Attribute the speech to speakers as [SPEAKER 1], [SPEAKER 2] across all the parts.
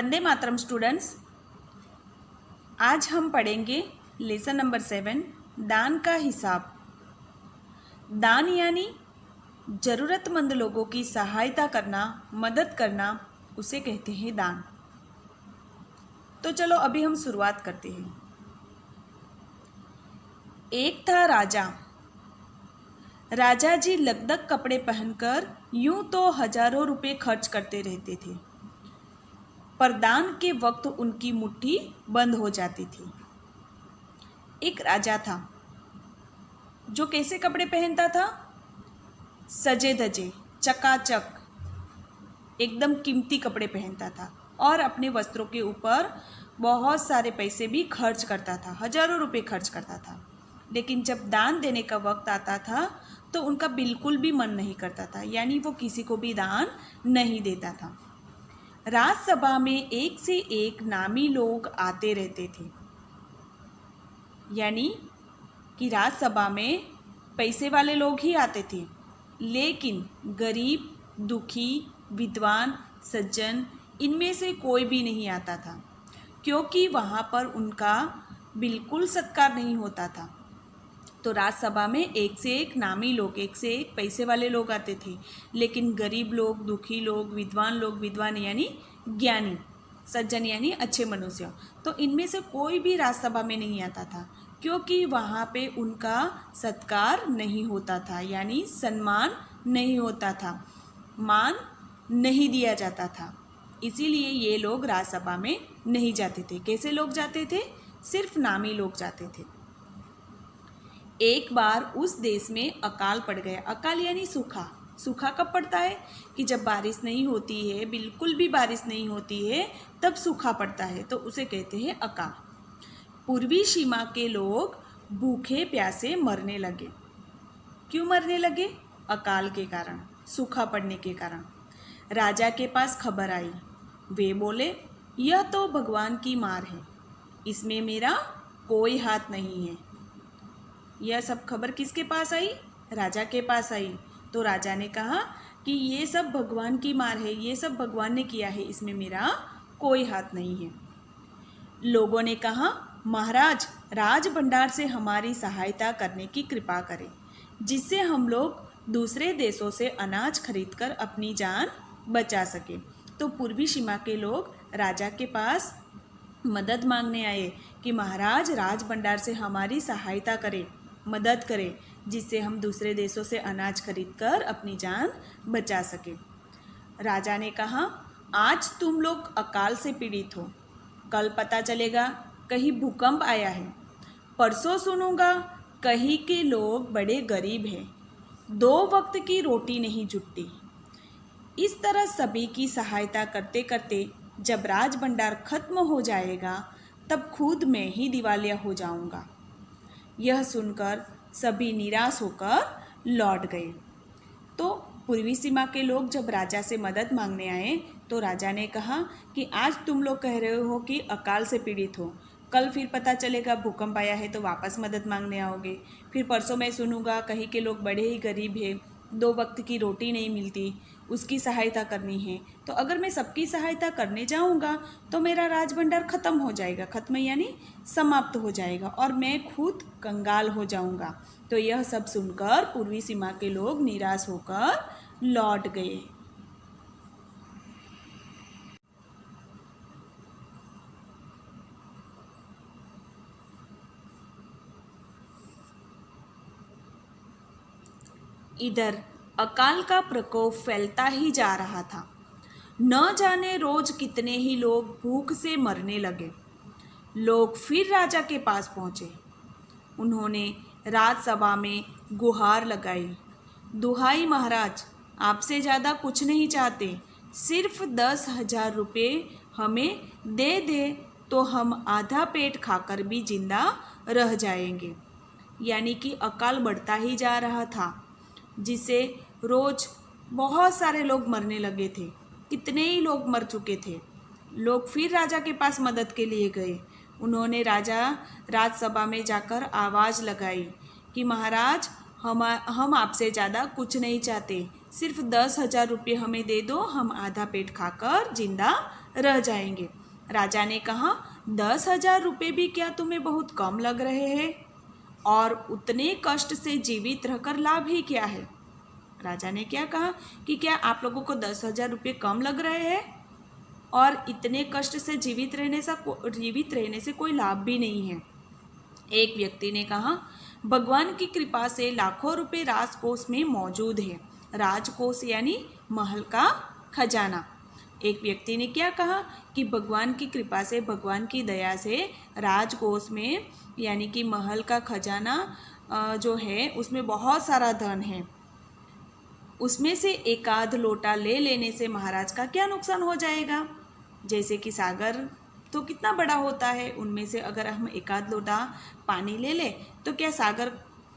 [SPEAKER 1] Vande Mataram students, आज हम पढ़ेंगे लेसन नंबर 7 दान का हिसाब। दान यानी ज़रूरतमंद लोगों की सहायता करना, मदद करना, उसे कहते हैं दान। तो चलो अभी हम शुरुआत करते हैं। एक था राजा। राजा जी लकदक कपड़े पहनकर यूं तो हजारों रुपए खर्च करते रहते थे, पर दान के वक्त उनकी मुट्ठी बंद हो जाती थी। एक राजा था जो कैसे कपड़े पहनता था? सजे धजे, चकाचक, एकदम कीमती कपड़े पहनता था और अपने वस्त्रों के ऊपर बहुत सारे पैसे भी खर्च करता था, हजारों रुपए खर्च करता था। लेकिन जब दान देने का वक्त आता था तो उनका बिल्कुल भी मन नहीं करता था, यानी वो किसी को भी दान नहीं देता था। राज्यसभा में एक से एक नामी लोग आते रहते थे, यानी कि राज्यसभा में पैसे वाले लोग ही आते थे, लेकिन गरीब, दुखी, विद्वान, सज्जन, इनमें से कोई भी नहीं आता था, क्योंकि वहाँ पर उनका बिल्कुल सत्कार नहीं होता था। तो राज्यसभा में एक से एक नामी लोग, एक से एक पैसे वाले लोग आते थे, लेकिन गरीब लोग, दुखी लोग, विद्वान यानी ज्ञानी, सज्जन यानी अच्छे मनुष्य, तो इनमें से कोई भी राज्यसभा में नहीं आता था, क्योंकि वहाँ पे उनका सत्कार नहीं होता था, यानी सम्मान नहीं होता था, मान नहीं दिया जाता था। इसीलिए ये लोग राज्यसभा में नहीं जाते थे। कैसे लोग जाते थे? सिर्फ नामी लोग जाते थे। एक बार उस देश में अकाल पड़ गया। अकाल यानी सूखा। सूखा कब पड़ता है? कि जब बारिश नहीं होती है, बिल्कुल भी बारिश नहीं होती है, तब सूखा पड़ता है, तो उसे कहते हैं अकाल। पूर्वी सीमा के लोग भूखे प्यासे मरने लगे। क्यों मरने लगे? अकाल के कारण, सूखा पड़ने के कारण। राजा के पास खबर आई। वे बोले, यह तो भगवान की मार है, इसमें मेरा कोई हाथ नहीं है। यह सब खबर किसके पास आई? राजा के पास आई। तो राजा ने कहा कि ये सब भगवान की मार है, ये सब भगवान ने किया है, इसमें मेरा कोई हाथ नहीं है। लोगों ने कहा, महाराज, राज भंडार से हमारी सहायता करने की कृपा करें, जिससे हम लोग दूसरे देशों से अनाज खरीदकर अपनी जान बचा सके। तो पूर्वी सीमा के लोग राजा के पास मदद मांगने आए कि महाराज, राज भंडार से हमारी सहायता करें, मदद करें, जिससे हम दूसरे देशों से अनाज खरीदकर अपनी जान बचा सके। राजा ने कहा, आज तुम लोग अकाल से पीड़ित हो, कल पता चलेगा कहीं भूकंप आया है, परसों सुनूंगा कहीं के लोग बड़े गरीब हैं, 2 वक्त की रोटी नहीं जुटती। इस तरह सभी की सहायता करते करते जब राज भंडार खत्म हो जाएगा, तब खुद मैं ही दिवालिया हो जाऊंगा। यह सुनकर सभी निराश होकर लौट गए। तो पूर्वी सीमा के लोग जब राजा से मदद मांगने आए, तो राजा ने कहा कि आज तुम लोग कह रहे हो कि अकाल से पीड़ित हो, कल फिर पता चलेगा भूकंप आया है तो वापस मदद मांगने आओगे, फिर परसों मैं सुनूंगा कहीं के लोग बड़े ही गरीब हैं, 2 वक्त की रोटी नहीं मिलती, उसकी सहायता करनी है। तो अगर मैं सबकी सहायता करने जाऊंगा तो मेरा राज भंडार खत्म हो जाएगा, खत्म यानी समाप्त हो जाएगा, और मैं खुद कंगाल हो जाऊंगा। तो यह सब सुनकर पूर्वी सीमा के लोग निराश होकर लौट गए। इधर अकाल का प्रकोप फैलता ही जा रहा था। न जाने रोज कितने ही लोग भूख से मरने लगे। लोग फिर राजा के पास पहुँचे। उन्होंने राज्यसभा में गुहार लगाई, दुहाई महाराज, आपसे ज़्यादा कुछ नहीं चाहते, सिर्फ 10,000 रुपये हमें दे दे तो हम आधा पेट खाकर भी जिंदा रह जाएंगे। यानी कि अकाल बढ़ता ही जा रहा था, जिससे रोज बहुत सारे लोग मरने लगे थे, कितने ही लोग मर चुके थे। लोग फिर राजा के पास मदद के लिए गए। उन्होंने राज्यसभा में जाकर आवाज़ लगाई कि महाराज, हम आपसे ज़्यादा कुछ नहीं चाहते, सिर्फ 10,000 रुपये हमें दे दो, हम आधा पेट खाकर जिंदा रह जाएंगे। राजा ने कहा, 10,000 रुपये भी क्या तुम्हें बहुत कम लग रहे हैं? और उतने कष्ट से जीवित रहकर लाभ ही क्या है? राजा ने क्या कहा कि क्या आप लोगों को 10,000 रुपये कम लग रहे हैं? और इतने कष्ट से जीवित रहने से कोई लाभ भी नहीं है। एक व्यक्ति ने कहा, भगवान की कृपा से लाखों रुपए राजकोष में मौजूद है। राजकोष यानी महल का खजाना। एक व्यक्ति ने क्या कहा कि भगवान की कृपा से, भगवान की दया से राजकोष में यानी कि महल का खजाना जो है उसमें बहुत सारा धन है। उसमें से एक आध लोटा ले लेने से महाराज का क्या नुकसान हो जाएगा? जैसे कि सागर तो कितना बड़ा होता है, उनमें से अगर हम एक आध लोटा पानी ले लें तो क्या सागर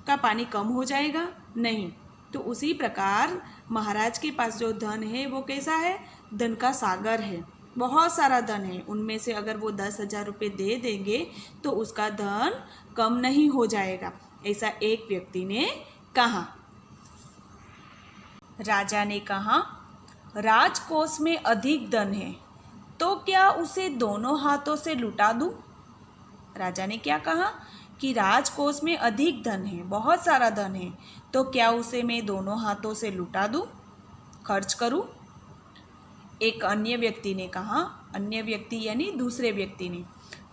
[SPEAKER 1] का पानी कम हो जाएगा? नहीं। तो उसी प्रकार महाराज के पास जो धन है वो कैसा है? धन का सागर है, बहुत सारा धन है। उनमें से अगर वो 10,000 रुपये दे देंगे तो उसका धन कम नहीं हो जाएगा, ऐसा एक व्यक्ति ने कहा। राजा ने कहा, राजकोष में अधिक धन है तो क्या उसे दोनों हाथों से लुटा दूं? राजा ने क्या कहा कि राजकोष में अधिक धन है, बहुत सारा धन है, तो क्या उसे मैं दोनों हाथों से लुटा दूं, खर्च करूं? एक अन्य व्यक्ति ने कहा, अन्य व्यक्ति यानी दूसरे व्यक्ति ने,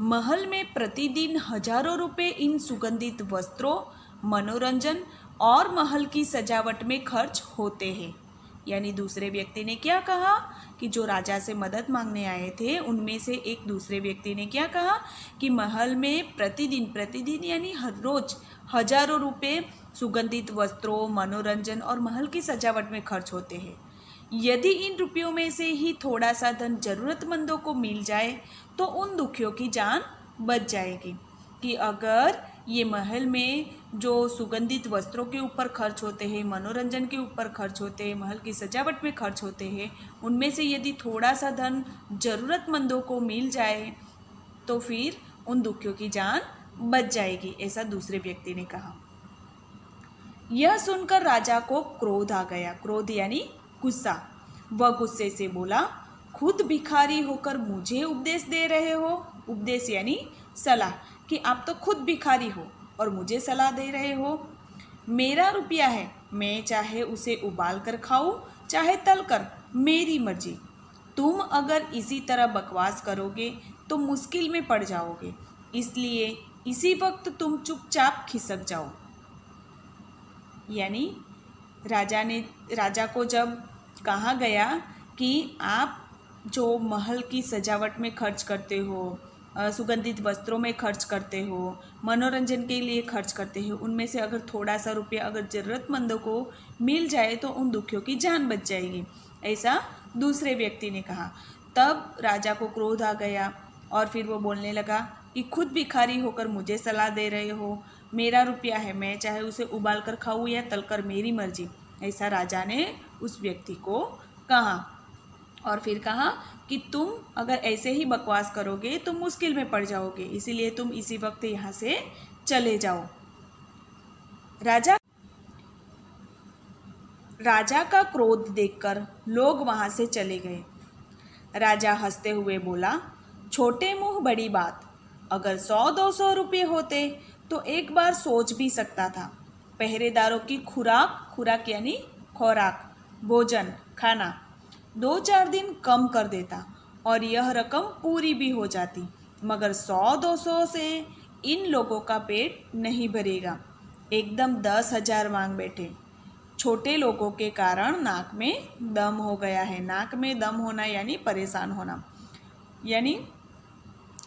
[SPEAKER 1] महल में प्रतिदिन हजारों रुपए इन सुगंधित वस्त्रों, मनोरंजन और महल की सजावट में खर्च होते हैं। यानी दूसरे व्यक्ति ने क्या कहा कि जो राजा से मदद मांगने आए थे उनमें से एक दूसरे व्यक्ति ने क्या कहा कि महल में प्रतिदिन यानी हर रोज हजारों रुपए सुगंधित वस्त्रों, मनोरंजन और महल की सजावट में खर्च होते हैं। यदि इन रुपयों में से ही थोड़ा सा धन जरूरतमंदों को मिल जाए तो उन दुखियों की जान बच जाएगी। कि अगर ये महल में जो सुगंधित वस्त्रों के ऊपर खर्च होते हैं, मनोरंजन के ऊपर खर्च होते हैं, महल की सजावट में खर्च होते हैं, उनमें से यदि थोड़ा सा धन जरूरतमंदों को मिल जाए तो फिर उन दुखियों की जान बच जाएगी, ऐसा दूसरे व्यक्ति ने कहा। यह सुनकर राजा को क्रोध आ गया। क्रोध यानी गुस्सा। वह गुस्से से बोला, खुद भिखारी होकर मुझे उपदेश दे रहे हो? उपदेश यानी सलाह, कि आप तो खुद भिखारी हो और मुझे सलाह दे रहे हो। मेरा रुपया है, मैं चाहे उसे उबाल कर खाऊं चाहे तल कर, मेरी मर्जी। तुम अगर इसी तरह बकवास करोगे तो मुश्किल में पड़ जाओगे, इसलिए इसी वक्त तुम चुपचाप खिसक जाओ। यानी राजा को जब कहा गया कि आप जो महल की सजावट में खर्च करते हो, सुगंधित वस्त्रों में खर्च करते हो, मनोरंजन के लिए खर्च करते हो, उनमें से अगर थोड़ा सा रुपया अगर ज़रूरतमंदों को मिल जाए तो उन दुखियों की जान बच जाएगी, ऐसा दूसरे व्यक्ति ने कहा। तब राजा को क्रोध आ गया और फिर वो बोलने लगा कि खुद भिखारी होकर मुझे सलाह दे रहे हो, मेरा रुपया है, मैं चाहे उसे उबाल कर खाऊँ या तल कर, मेरी मर्जी, ऐसा राजा ने उस व्यक्ति को कहा। और फिर कहा कि तुम अगर ऐसे ही बकवास करोगे तो मुश्किल में पड़ जाओगे, इसीलिए तुम इसी वक्त यहाँ से चले जाओ। राजा का क्रोध देखकर लोग वहाँ से चले गए। राजा हंसते हुए बोला, छोटे मुंह बड़ी बात, अगर 100-200 रुपये होते तो एक बार सोच भी सकता था। पहरेदारों की खुराक यानी खोराक, भोजन, खाना 2-4 दिन कम कर देता और यह रकम पूरी भी हो जाती, मगर 100-200 से इन लोगों का पेट नहीं भरेगा। एकदम 10,000 मांग बैठे। छोटे लोगों के कारण नाक में दम हो गया है। नाक में दम होना यानी परेशान होना। यानी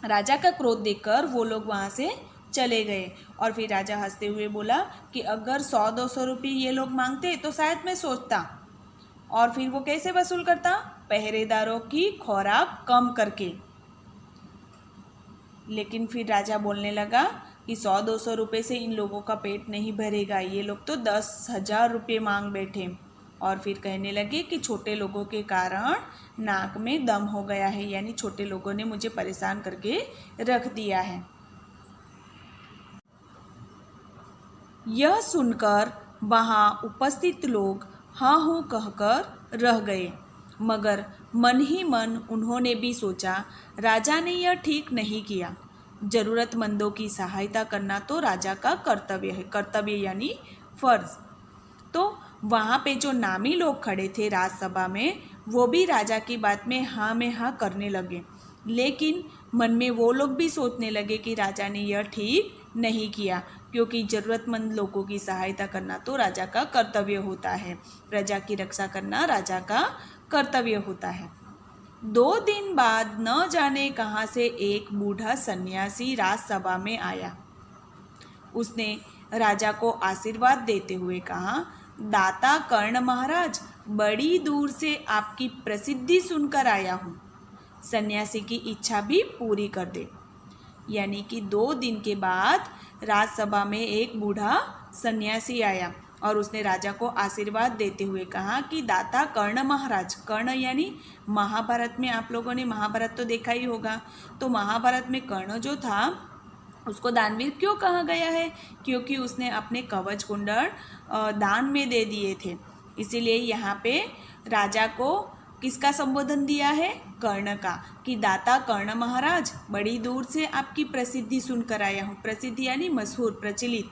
[SPEAKER 1] राजा का क्रोध देखकर वो लोग वहाँ से चले गए। और फिर राजा हंसते हुए बोला कि अगर 100-200 रुपये ये लोग मांगते तो शायद मैं सोचता। और फिर वो कैसे वसूल करता? पहरेदारों की खुराक कम करके। लेकिन फिर राजा बोलने लगा कि 100-200 रुपये से इन लोगों का पेट नहीं भरेगा, ये लोग तो 10,000 रुपये मांग बैठे। और फिर कहने लगे कि छोटे लोगों के कारण नाक में दम हो गया है, यानी छोटे लोगों ने मुझे परेशान करके रख दिया है। यह सुनकर वहाँ उपस्थित लोग हाँ हूँ कहकर रह गए। मगर मन ही मन उन्होंने भी सोचा, राजा ने यह ठीक नहीं किया। जरूरतमंदों की सहायता करना तो राजा का कर्तव्य है, कर्तव्य यानी फर्ज। तो वहाँ पे जो नामी लोग खड़े थे राजसभा में, वो भी राजा की बात में हाँ में हाँ करने लगे। लेकिन मन में वो लोग भी सोचने लगे कि राजा ने यह ठीक नहीं किया, क्योंकि ज़रूरतमंद लोगों की सहायता करना तो राजा का कर्तव्य होता है। प्रजा की रक्षा करना राजा का कर्तव्य होता है। 2 दिन बाद न जाने कहाँ से एक बूढ़ा सन्यासी राजसभा में आया। उसने राजा को आशीर्वाद देते हुए कहा, दाता कर्ण महाराज, बड़ी दूर से आपकी प्रसिद्धि सुनकर आया हूँ। सन्यासी की इच्छा भी पूरी कर दे। यानी कि 2 दिन के बाद राजसभा में एक बूढ़ा सन्यासी आया और उसने राजा को आशीर्वाद देते हुए कहा कि दाता कर्ण महाराज, कर्ण यानी महाभारत में, आप लोगों ने महाभारत तो देखा ही होगा। तो महाभारत में कर्ण जो था उसको दानवीर क्यों कहा गया है? क्योंकि उसने अपने कवच कुंडल दान में दे दिए थे। इसीलिए यहाँ पे राजा को किसका संबोधन दिया है? कर्ण का, कि दाता कर्ण महाराज, बड़ी दूर से आपकी प्रसिद्धि सुनकर आया हूँ। प्रसिद्धि यानी मशहूर, प्रचलित,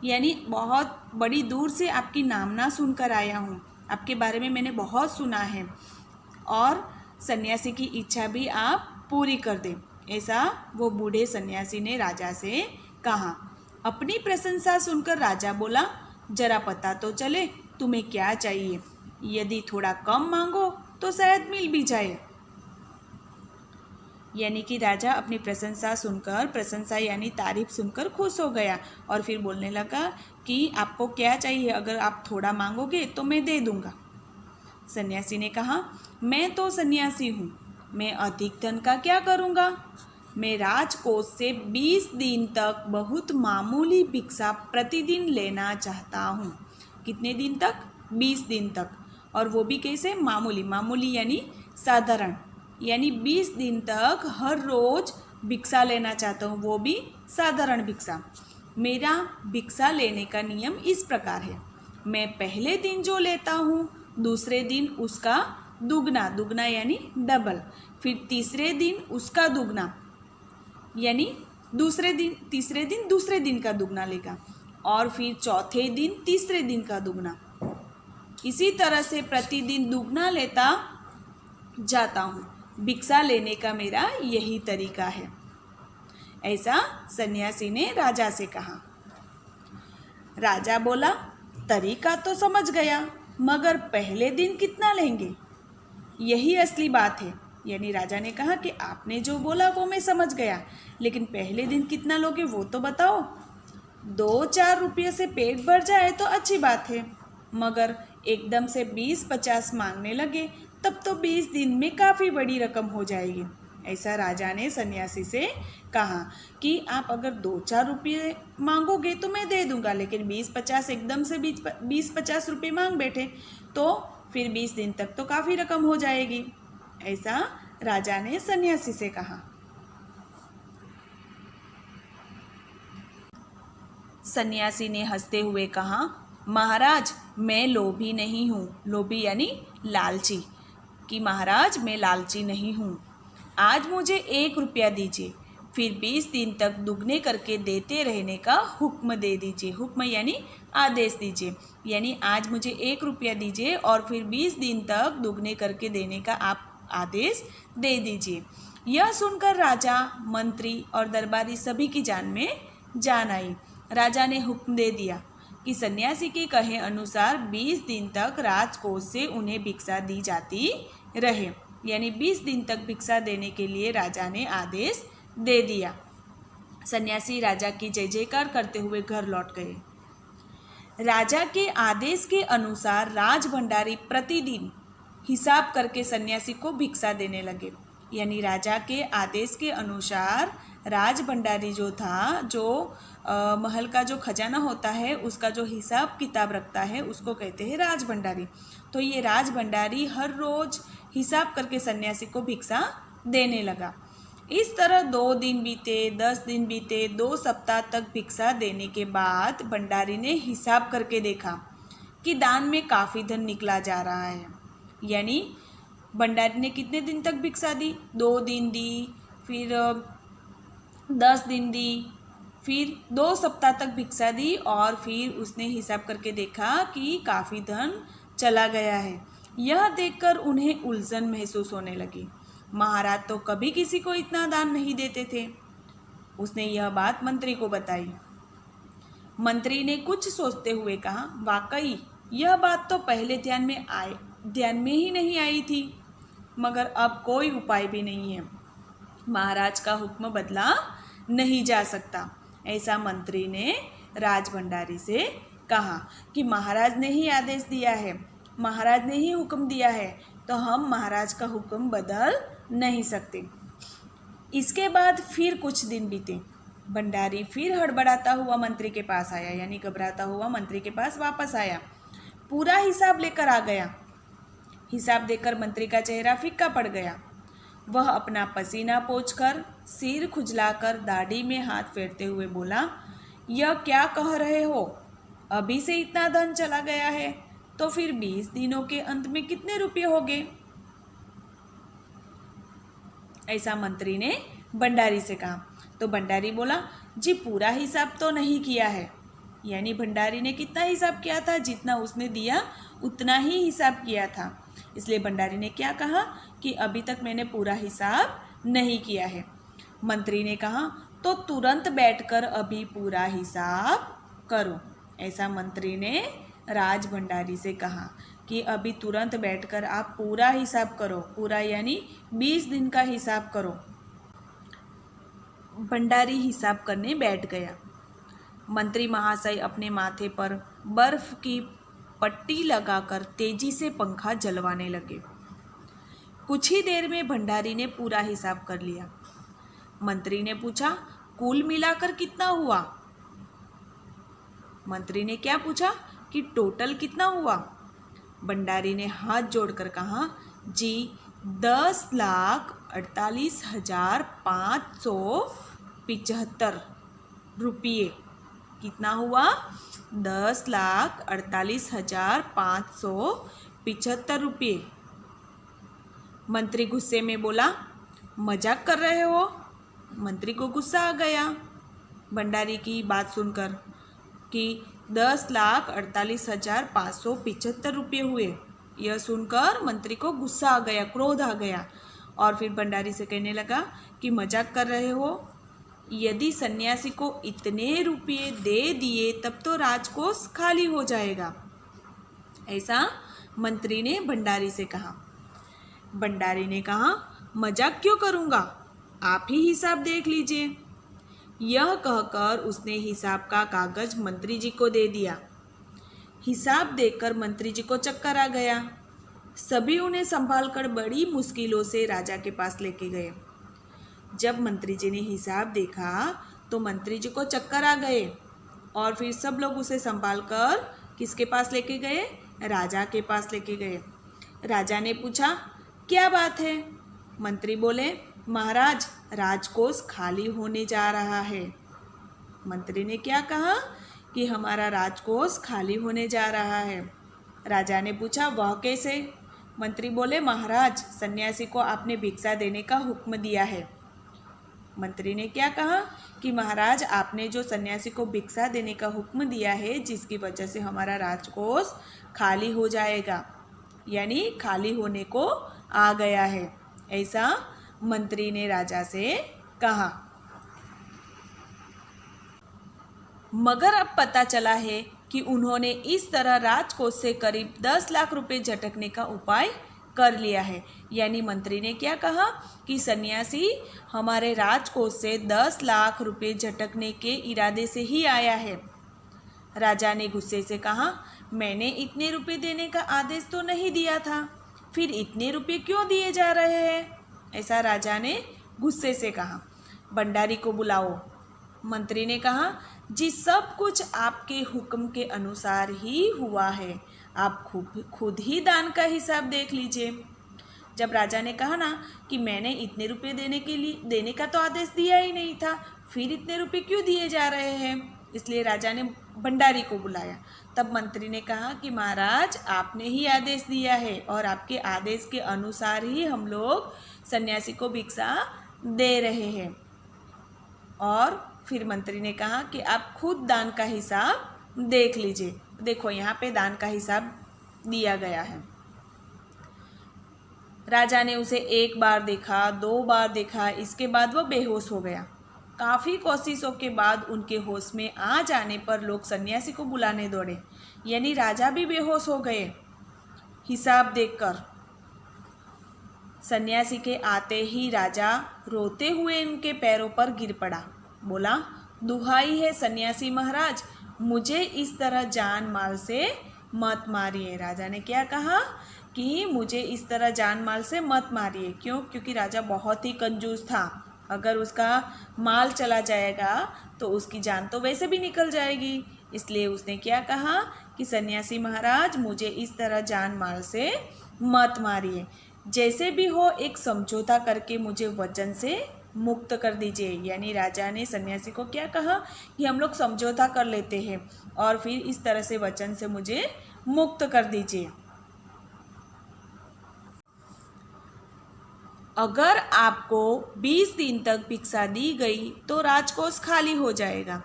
[SPEAKER 1] यानी बहुत बड़ी दूर से आपकी नामना सुनकर आया हूँ। आपके बारे में मैंने बहुत सुना है और सन्यासी की इच्छा भी आप पूरी कर दें। ऐसा वो बूढ़े सन्यासी ने राजा से कहा। अपनी प्रशंसा सुनकर राजा बोला, जरा पता तो चले तुम्हें क्या चाहिए। यदि थोड़ा कम मांगो तो शायद मिल भी जाए। यानी कि राजा अपनी प्रशंसा सुनकर, प्रशंसा यानी तारीफ सुनकर खुश हो गया और फिर बोलने लगा कि आपको क्या चाहिए, अगर आप थोड़ा मांगोगे तो मैं दे दूंगा। सन्यासी ने कहा, मैं तो सन्यासी हूँ, मैं अधिक धन का क्या करूँगा। मैं राजकोष से 20 दिन तक बहुत मामूली भिक्षा प्रतिदिन लेना चाहता हूँ। कितने दिन तक? 20 दिन तक। और वो भी कैसे? मामूली, मामूली यानी साधारण, यानी 20 दिन तक हर रोज भिक्षा लेना चाहता हूँ, वो भी साधारण भिक्षा। मेरा भिक्षा लेने का नियम इस प्रकार है, मैं पहले दिन जो लेता हूँ दूसरे दिन उसका दुगना, दुगना यानी डबल, फिर तीसरे दिन उसका दुगना यानी तीसरे दिन दूसरे दिन का दुगना लेगा और फिर चौथे दिन तीसरे दिन का दुगना। इसी तरह से प्रतिदिन दुगना लेता जाता हूँ। भिक्षा लेने का मेरा यही तरीका है। ऐसा सन्यासी ने राजा से कहा। राजा बोला, तरीका तो समझ गया, मगर पहले दिन कितना लेंगे, यही असली बात है। यानी राजा ने कहा कि आपने जो बोला वो मैं समझ गया, लेकिन पहले दिन कितना लोगे वो तो बताओ। 2-4 रुपये से पेट भर जाए तो अच्छी बात है, मगर एकदम से 20-50 मांगने लगे तब तो 20 दिन में काफ़ी बड़ी रकम हो जाएगी। ऐसा राजा ने सन्यासी से कहा कि आप अगर 2-4 रुपये मांगोगे तो मैं दे दूंगा, लेकिन 20-50 एकदम से 20-50 रुपये मांग बैठे तो फिर 20 दिन तक तो काफ़ी रकम हो जाएगी। ऐसा राजा ने सन्यासी से कहा। सन्यासी ने हंसते हुए कहा, महाराज मैं लोभी नहीं हूँ। लोभी यानी लालची, कि महाराज मैं लालची नहीं हूँ। आज मुझे 1 रुपया दीजिए, फिर 20 दिन तक दुगने करके देते रहने का हुक्म दे दीजिए। हुक्म यानी आदेश दीजिए, यानी आज मुझे 1 रुपया दीजिए और फिर 20 दिन तक दुगने करके देने का आप आदेश दे दीजिए। यह सुनकर राजा, मंत्री और दरबारी सभी की जान में जान आई। राजा ने हुक्म दे दिया कि सन्यासी के कहे अनुसार 20 दिन तक राजकोष से उन्हें भिक्षा दी जाती रहे। यानी 20 दिन तक भिक्षा देने के लिए राजा ने आदेश दे दिया। सन्यासी राजा की जय जयकार करते हुए घर लौट गए। राजा के आदेश के अनुसार राज भंडारी प्रतिदिन हिसाब करके सन्यासी को भिक्षा देने लगे। यानी राजा के आदेश के अनुसार राज भंडारी जो था, जो महल का जो खजाना होता है उसका जो हिसाब किताब रखता है उसको कहते हैं राज भंडारी। तो ये राज भंडारी हर रोज हिसाब करके सन्यासी को भिक्षा देने लगा। इस तरह 2 दिन बीते, 10 दिन बीते, 2 सप्ताह तक भिक्षा देने के बाद भंडारी ने हिसाब करके देखा कि दान में काफ़ी धन निकला जा रहा है। यानी भंडारी ने कितने दिन तक भिक्षा दी? 2 दिन दी, फिर 10 दिन दी, फिर 2 सप्ताह तक भिक्षा दी और फिर उसने हिसाब करके देखा कि काफ़ी धन चला गया है। यह देखकर उन्हें उलझन महसूस होने लगी। महाराज तो कभी किसी को इतना दान नहीं देते थे। उसने यह बात मंत्री को बताई। मंत्री ने कुछ सोचते हुए कहा, वाकई यह बात तो पहले ध्यान में ही नहीं आई थी, मगर अब कोई उपाय भी नहीं है। महाराज का हुक्म बदला नहीं जा सकता। ऐसा मंत्री ने राजभंडारी से कहा कि महाराज ने ही आदेश दिया है, महाराज ने ही हुक्म दिया है, तो हम महाराज का हुक्म बदल नहीं सकते। इसके बाद फिर कुछ दिन बीते। भंडारी फिर हड़बड़ाता हुआ मंत्री के पास आया, यानी घबराता हुआ मंत्री के पास वापस आया। पूरा हिसाब लेकर आ गया। हिसाब देकर मंत्री का चेहरा फीका पड़ गया। वह अपना पसीना पोंछकर, सिर खुजलाकर, दाढ़ी में हाथ फेरते हुए बोला, यह क्या कह रहे हो? अभी से इतना धन चला गया है, तो फिर 20 दिनों के अंत में कितने रुपये होंगे? ऐसा मंत्री ने भंडारी से कहा। तो भंडारी बोला, जी पूरा हिसाब तो नहीं किया है। यानी भंडारी ने कितना हिसाब किया था? जितना उसने दिया उतना ही हिसाब किया था। इसलिए भंडारी ने क्या कहा कि अभी तक मैंने पूरा हिसाब नहीं किया है। मंत्री ने कहा, तो तुरंत बैठकर अभी पूरा हिसाब करो। ऐसा मंत्री ने राज भंडारी से कहा कि अभी तुरंत बैठकर आप पूरा हिसाब करो। पूरा यानी 20 दिन का हिसाब करो। भंडारी हिसाब करने बैठ गया। मंत्री महाशय अपने माथे पर बर्फ की पट्टी लगाकर तेजी से पंखा जलवाने लगे। कुछ ही देर में भंडारी ने पूरा हिसाब कर लिया। मंत्री ने पूछा, कुल मिलाकर कितना हुआ? मंत्री ने क्या पूछा कि टोटल कितना हुआ? भंडारी ने हाथ जोड़कर कहा, जी 10,48,575 रुपये। कितना हुआ? 10,48,575 रुपये। मंत्री गुस्से में बोला, मजाक कर रहे हो? मंत्री को गुस्सा आ गया भंडारी की बात सुनकर कि 10,48,575 रुपये हुए। यह सुनकर मंत्री को गुस्सा आ गया, क्रोध आ गया और फिर भंडारी से कहने लगा कि मजाक कर रहे हो? यदि सन्यासी को इतने रुपये दे दिए तब तो राजकोष खाली हो जाएगा। ऐसा मंत्री ने भंडारी से कहा। भंडारी ने कहा, मजाक क्यों करूँगा, आप ही हिसाब देख लीजिए। यह कहकर उसने हिसाब का कागज मंत्री जी को दे दिया। हिसाब देखकर मंत्री जी को चक्कर आ गया। सभी उन्हें संभालकर बड़ी मुश्किलों से राजा के पास लेके गए। जब मंत्री जी ने हिसाब देखा तो मंत्री जी को चक्कर आ गए और फिर सब लोग उसे संभालकर किसके पास लेके गए? राजा के पास लेके गए। राजा ने पूछा, क्या बात है? मंत्री बोले, महाराज, राजकोष खाली होने जा रहा है। मंत्री ने क्या कहा कि हमारा राजकोष खाली होने जा रहा है। राजा ने पूछा, वह कैसे? मंत्री बोले, महाराज, सन्यासी को आपने भिक्षा देने का हुक्म दिया है। मंत्री ने क्या कहा कि महाराज, आपने जो सन्यासी को भिक्षा देने का हुक्म दिया है, जिसकी वजह से हमारा राजकोष खाली हो जाएगा, यानी खाली होने को आ गया है। ऐसा मंत्री ने राजा से कहा। मगर अब पता चला है कि उन्होंने इस तरह राजकोष से करीब 10 लाख रुपए झटकने का उपाय कर लिया है। यानी मंत्री ने क्या कहा कि सन्यासी हमारे राजकोष से 10 लाख रुपए झटकने के इरादे से ही आया है। राजा ने गुस्से से कहा, मैंने इतने रुपए देने का आदेश तो नहीं दिया था, फिर इतने रुपए क्यों दिए जा रहे हैं? ऐसा राजा ने गुस्से से कहा। भंडारी को बुलाओ। मंत्री ने कहा, जी सब कुछ आपके हुक्म के अनुसार ही हुआ है, आप खुद ही दान का हिसाब देख लीजिए। जब राजा ने कहा ना कि मैंने इतने रुपए देने का तो आदेश दिया ही नहीं था, फिर इतने रुपए क्यों दिए जा रहे हैं? इसलिए राजा ने भंडारी को बुलाया। तब मंत्री ने कहा कि महाराज, आपने ही आदेश दिया है और आपके आदेश के अनुसार ही हम लोग सन्यासी को भिक्षा दे रहे हैं। और फिर मंत्री ने कहा कि आप खुद दान का हिसाब देख लीजिए। देखो यहाँ पे दान का हिसाब दिया गया है। राजा ने उसे एक बार देखा, 2 बार देखा, इसके बाद वह बेहोश हो गया। काफ़ी कोशिशों के बाद उनके होश में आ जाने पर लोग सन्यासी को बुलाने दौड़े, यानी राजा भी बेहोश हो गए हिसाब देखकर। सन्यासी के आते ही राजा रोते हुए उनके पैरों पर गिर पड़ा। बोला, दुहाई है सन्यासी महाराज, मुझे इस तरह जान माल से मत मारिए। राजा ने क्या कहा कि मुझे इस तरह जान माल से मत मारिए। क्यों? क्योंकि राजा बहुत ही कंजूस था। अगर उसका माल चला जाएगा तो उसकी जान तो वैसे भी निकल जाएगी। इसलिए उसने क्या कहा कि सन्यासी महाराज, मुझे इस तरह जान माल से मत मारिए, जैसे भी हो एक समझौता करके मुझे वचन से मुक्त कर दीजिए। यानी राजा ने सन्यासी को क्या कहा कि हम लोग समझौता कर लेते हैं और फिर इस तरह से वचन से मुझे मुक्त कर दीजिए। अगर आपको 20 दिन तक भिक्षा दी गई तो राजकोष खाली हो जाएगा,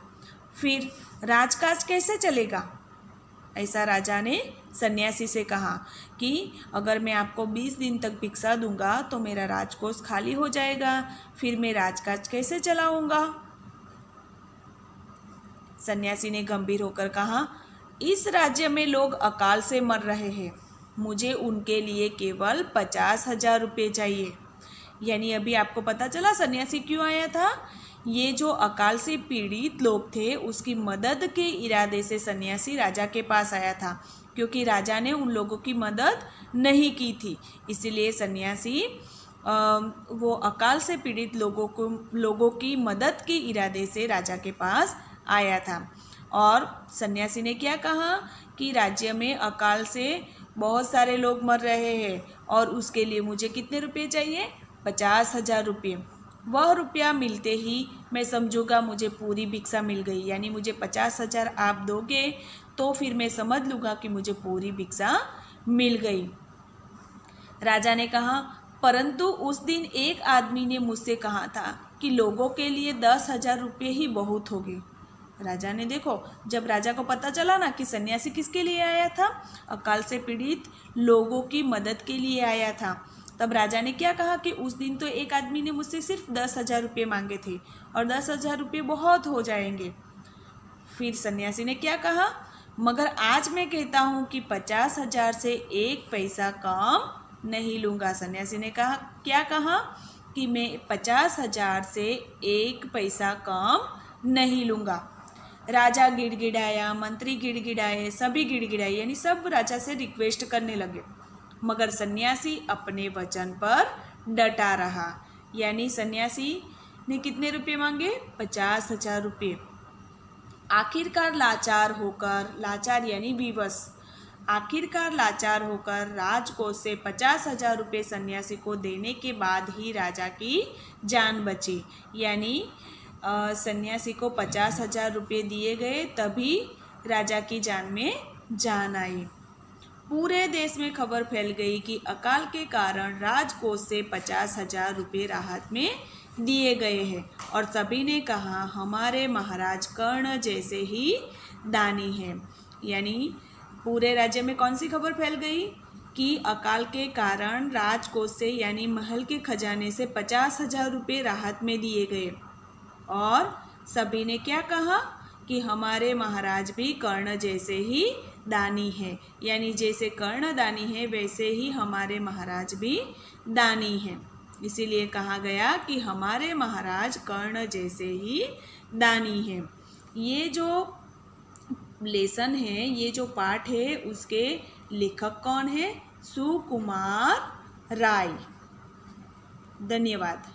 [SPEAKER 1] फिर राजकाज कैसे चलेगा? ऐसा राजा ने सन्यासी से कहा कि अगर मैं आपको 20 दिन तक भिक्षा दूंगा तो मेरा राजकोष खाली हो जाएगा, फिर मैं राजकाज कैसे चलाऊंगा? सन्यासी ने गंभीर होकर कहा, इस राज्य में लोग अकाल से मर रहे हैं, मुझे उनके लिए केवल 50,000 रुपये चाहिए। यानी अभी आपको पता चला सन्यासी क्यों आया था? ये जो अकाल से पीड़ित लोग थे उसकी मदद के इरादे से सन्यासी राजा के पास आया था, क्योंकि राजा ने उन लोगों की मदद नहीं की थी। इसीलिए सन्यासी वो अकाल से पीड़ित लोगों की मदद के इरादे से राजा के पास आया था। और सन्यासी ने क्या कहा कि राज्य में अकाल से बहुत सारे लोग मर रहे हैं और उसके लिए मुझे कितने रुपये चाहिए? 50,000 रुपये। वह रुपया मिलते ही मैं समझूंगा मुझे पूरी भिक्षा मिल गई। यानी मुझे 50,000 आप दोगे तो फिर मैं समझ लूँगा कि मुझे पूरी भिक्षा मिल गई। राजा ने कहा, परंतु उस दिन एक आदमी ने मुझसे कहा था कि लोगों के लिए 10,000 रुपये ही बहुत होगी। राजा ने देखो, जब राजा को पता चला ना कि सन्यासी किसके लिए आया था, अकाल से पीड़ित लोगों की मदद के लिए आया था, तब राजा ने क्या कहा कि उस दिन तो एक आदमी ने मुझसे सिर्फ 10,000 रुपये मांगे थे और 10,000 रुपये बहुत हो जाएंगे। फिर सन्यासी ने क्या कहा, मगर आज मैं कहता हूँ कि 50,000 से 1 पैसा कम नहीं लूँगा। सन्यासी ने कहा, क्या कहा कि मैं 50,000 से 1 पैसा कम नहीं लूँगा। राजा गिड़गिड़ाया, मंत्री गिड़गिड़ाए, सभी गिड़गिड़ाए, यानी सब राजा से रिक्वेस्ट करने लगे, मगर सन्यासी अपने वचन पर डटा रहा। यानी सन्यासी ने कितने रुपये मांगे? 50,000 रुपये। आखिरकार लाचार यानी विवश, आखिरकार लाचार होकर राजकोष से 50,000 रुपये सन्यासी को देने के बाद ही राजा की जान बची। यानी सन्यासी को 50,000 रुपये दिए गए, तभी राजा की जान में जान आई। पूरे देश में खबर फैल गई कि अकाल के कारण राजकोष से 50,000 रुपये राहत में दिए गए हैं और सभी ने कहा, हमारे महाराज कर्ण जैसे ही दानी हैं। यानी पूरे राज्य में कौन सी खबर फैल गई कि अकाल के कारण राजकोष से यानी महल के खजाने से 50,000 रुपये राहत में दिए गए और सभी ने क्या कहा कि हमारे महाराज भी कर्ण जैसे ही दानी है। यानी जैसे कर्ण दानी है वैसे ही हमारे महाराज भी दानी हैं। इसीलिए कहा गया कि हमारे महाराज कर्ण जैसे ही दानी हैं। ये जो लेसन है, ये जो पाठ है, उसके लेखक कौन है? सुकुमार राय। धन्यवाद।